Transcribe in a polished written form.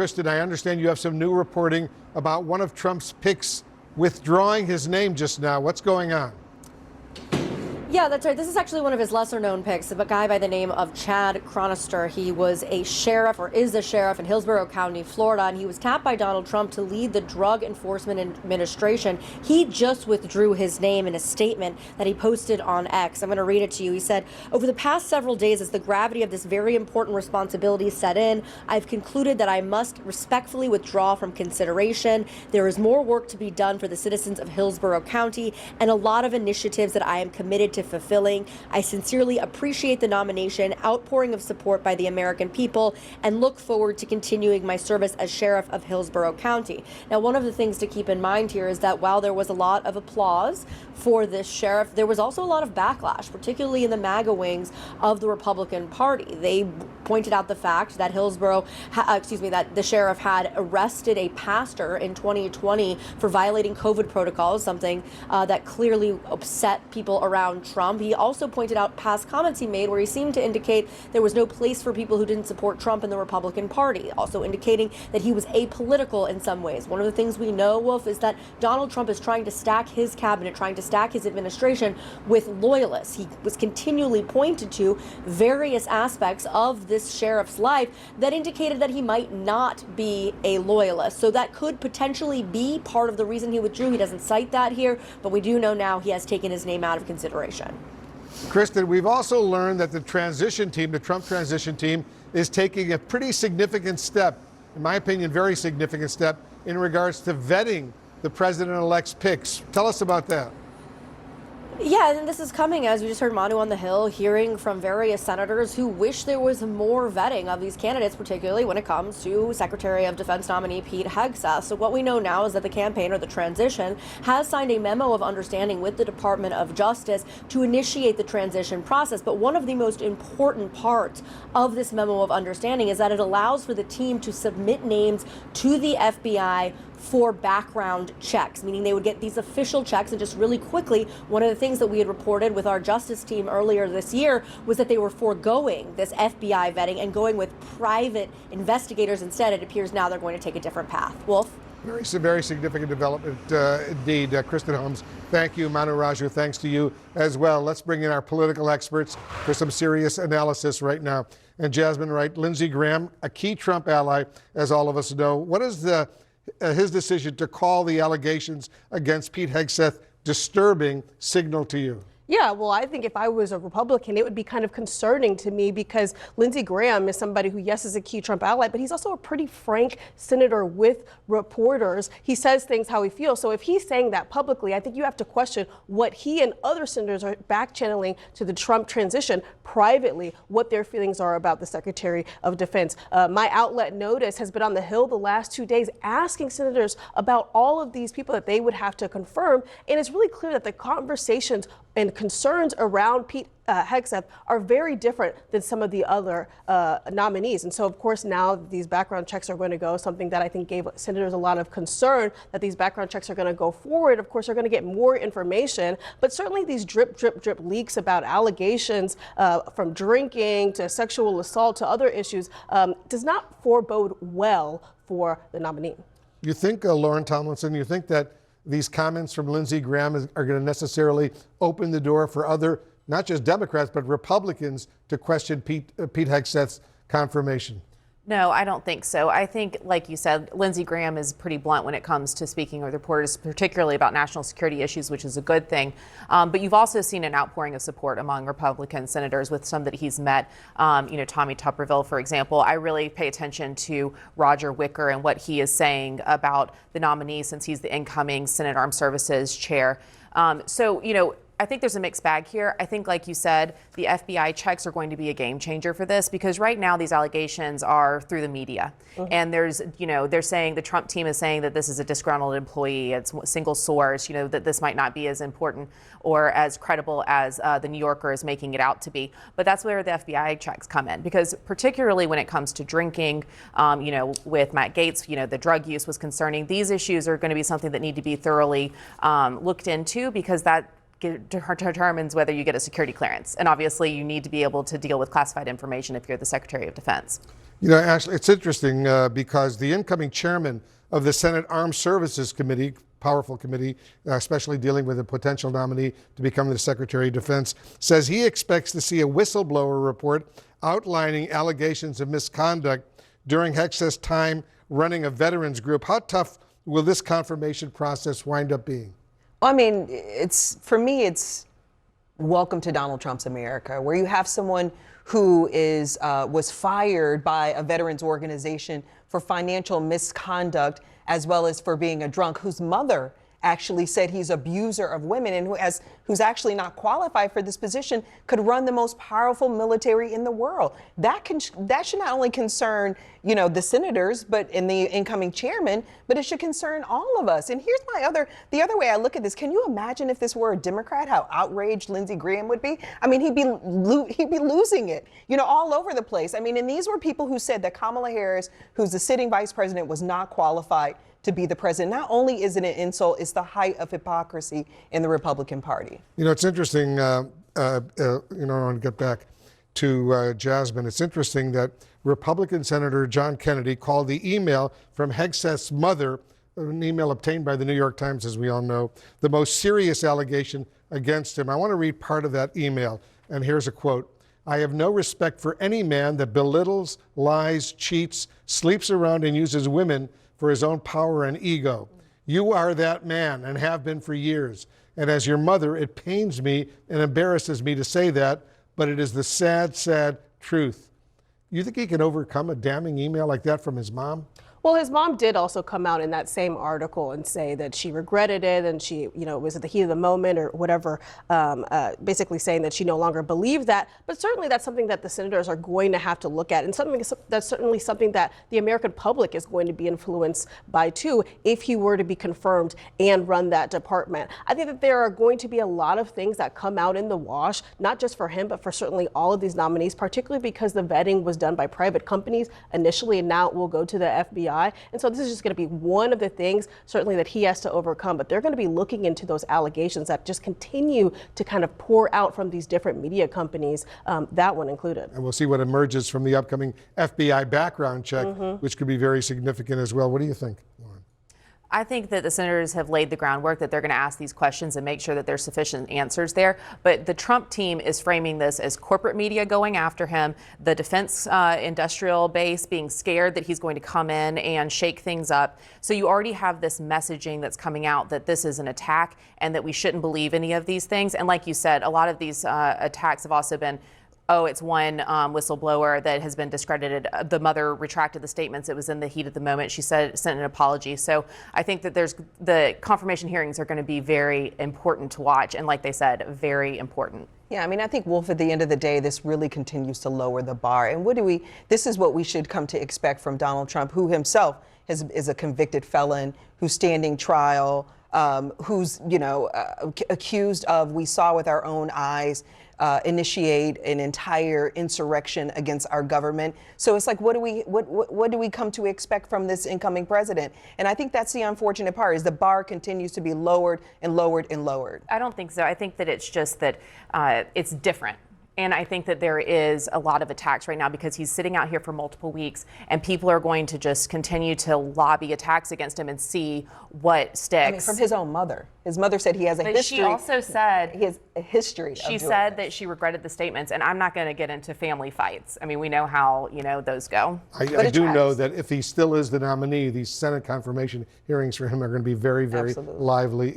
Kristen, I understand you have some new reporting about one of Trump's picks withdrawing his name just now. What's going on? Yeah, that's right. This is actually one of his lesser-known picks, a guy by the name of Chad Chronister. He was a sheriff, or is a sheriff, in Hillsborough County, Florida, and he was tapped by Donald Trump to lead the Drug Enforcement Administration. He just withdrew his name in a statement that he posted on X. I'm going to read it to you. He said, "Over the past several days, as the gravity of this very important responsibility set in, I've concluded that I must respectfully withdraw from consideration. There is more work to be done for the citizens of Hillsborough County and a lot of initiatives that I am committed to fulfilling. I sincerely appreciate the nomination, outpouring of support by the American people, and look forward to continuing my service as sheriff of Hillsborough County." Now, one of the things to keep in mind here is that while there was a lot of applause for this sheriff, there was also a lot of backlash, particularly in the MAGA wings of the Republican Party. They pointed out the fact that that the sheriff had arrested a pastor in 2020 for violating COVID protocols, something that clearly upset people around Trump. He also pointed out past comments he made where he seemed to indicate there was no place for people who didn't support Trump in the Republican Party, also indicating that he was apolitical in some ways. One of the things we know, Wolf, is that Donald Trump is trying to stack his cabinet, trying to stack his administration with loyalists. He was continually pointed to various aspects of this sheriff's life that indicated that he might not be a loyalist. So that could potentially be part of the reason he withdrew. He doesn't cite that here, but we do know now he has taken his name out of consideration. Kristen, we've also learned that the Trump transition team, is taking a pretty significant step, in my opinion, very significant step, in regards to vetting the president-elect's picks. Tell us about that. Yeah, and this is coming, as we just heard Manu on the Hill, hearing from various senators who wish there was more vetting of these candidates, particularly when it comes to Secretary of Defense nominee Pete Hegseth. So what we know now is that the campaign, or the transition, has signed a memo of understanding with the Department of Justice to initiate the transition process. But one of the most important parts of this memo of understanding is that it allows for the team to submit names to the FBI for background checks, meaning they would get these official checks. And just really quickly, one of the things that we had reported with our justice team earlier this year was that they were foregoing this FBI vetting and going with private investigators instead. It appears now they're going to take a different path. Wolf? Very significant development indeed. Kristen Holmes, thank you. Manu Raju, thanks to you as well. Let's bring in our political experts for some serious analysis right now. And Jasmine Wright, Lindsey Graham, a key Trump ally, as all of us know. What is his decision to call the allegations against Pete Hegseth disturbing signal to you? Yeah, well, I think if I was a Republican, it would be kind of concerning to me because Lindsey Graham is somebody who, yes, is a key Trump ally, but he's also a pretty frank senator with reporters. He says things how he feels. So if he's saying that publicly, I think you have to question what he and other senators are back channeling to the Trump transition privately, what their feelings are about the Secretary of Defense. My outlet Notice has been on the Hill the last 2 days asking senators about all of these people that they would have to confirm. And it's really clear that the conversations and concerns around Pete Hegseth are very different than some of the other nominees. And so, of course, now these background checks are going to go, something that I think gave senators a lot of concern that these background checks are going to go forward. Of course, they're going to get more information, but certainly these drip leaks about allegations from drinking to sexual assault to other issues does not forebode well for the nominee. You think, Lauren Tomlinson, you think that these comments from Lindsey Graham are going to necessarily open the door for other, not just Democrats, but Republicans to question Pete Hegseth's confirmation? No, I don't think so. I think, like you said, Lindsey Graham is pretty blunt when it comes to speaking with reporters, particularly about national security issues, which is a good thing. But you've also seen an outpouring of support among Republican senators with some that he's met. Tommy Tuberville, for example. I really pay attention to Roger Wicker and what he is saying about the nominee since he's the incoming Senate Armed Services chair. I think there's a mixed bag here. I think, like you said, the FBI checks are going to be a game changer for this because right now these allegations are through the media. Mm-hmm. And they're saying the Trump team is saying that this is a disgruntled employee. It's single source, that this might not be as important or as credible as the New Yorker is making it out to be. But that's where the FBI checks come in, because particularly when it comes to drinking, with Matt Gaetz, the drug use was concerning. These issues are going to be something that need to be thoroughly looked into because that determines whether you get a security clearance. And obviously you need to be able to deal with classified information if you're the Secretary of Defense. You know, Ashley, it's interesting because the incoming chairman of the Senate Armed Services Committee, powerful committee, especially dealing with a potential nominee to become the Secretary of Defense, says he expects to see a whistleblower report outlining allegations of misconduct during Hex's time running a veterans group. How tough will this confirmation process wind up being? I mean, for me, it's welcome to Donald Trump's America, where you have someone who was fired by a veterans organization for financial misconduct, as well as for being a drunk, whose mother actually said he's an abuser of women, and who's actually not qualified for this position, could run the most powerful military in the world. That should not only concern, you know, the senators, but in the incoming chairman, but it should concern all of us. And here's the other way I look at this. Can you imagine if this were a Democrat, how outraged Lindsey Graham would be? I mean, he'd be losing it, you know, all over the place. I mean, and these were people who said that Kamala Harris, who's the sitting vice president, was not qualified to be the president. Not only is it an insult, it's the height of hypocrisy in the Republican Party. You know, it's interesting, you know, I want to get back to Jasmine. It's interesting that Republican Senator John Kennedy called the email from Hegseth's mother, an email obtained by the New York Times, as we all know, the most serious allegation against him. I want to read part of that email, and here's a quote. "I have no respect for any man that belittles, lies, cheats, sleeps around, and uses women for his own power and ego. You are that man and have been for years. And as your mother, it pains me and embarrasses me to say that, but it is the sad, sad truth." You think he can overcome a damning email like that from his mom? Well, his mom did also come out in that same article and say that she regretted it and she, you know, was at the heat of the moment or whatever, basically saying that she no longer believed that. But certainly that's something that the senators are going to have to look at, and that's certainly something that the American public is going to be influenced by too, if he were to be confirmed and run that department. I think that there are going to be a lot of things that come out in the wash, not just for him, but for certainly all of these nominees, particularly because the vetting was done by private companies initially, and now it will go to the FBI. And so this is just going to be one of the things certainly that he has to overcome, but they're going to be looking into those allegations that just continue to kind of pour out from these different media companies, that one included. And we'll see what emerges from the upcoming FBI background check, which could be very significant as well. What do you think, Lauren? I think that the senators have laid the groundwork, that they're going to ask these questions and make sure that there's sufficient answers there. But the Trump team is framing this as corporate media going after him, the defense industrial base being scared that he's going to come in and shake things up. So you already have this messaging that's coming out that this is an attack and that we shouldn't believe any of these things. And like you said, a lot of these attacks have also been, oh, it's one whistleblower that has been discredited. The mother retracted the statements. It was in the heat of the moment. She sent an apology. So I think that the confirmation hearings are going to be very important to watch. And like they said, very important. Yeah, I mean, I think, Wolf, at the end of the day, this really continues to lower the bar. And this is what we should come to expect from Donald Trump, who himself is a convicted felon, who's standing trial, who's, you know, accused of, we saw with our own eyes, initiate an entire insurrection against our government. So it's like, what do we come to expect from this incoming president? And I think that's the unfortunate part, is the bar continues to be lowered and lowered and lowered. I don't think so. I think that it's just that it's different. And I think that there is a lot of attacks right now because he's sitting out here for multiple weeks, and people are going to just continue to lobby attacks against him and see what sticks. I mean, from his own mother. His mother said he has a history. She also said he has a history. She said that she regretted the statements, and I'm not going to get into family fights. I mean, we know how, you know, those go. I do know that if he still is the nominee, these Senate confirmation hearings for him are going to be very, very lively.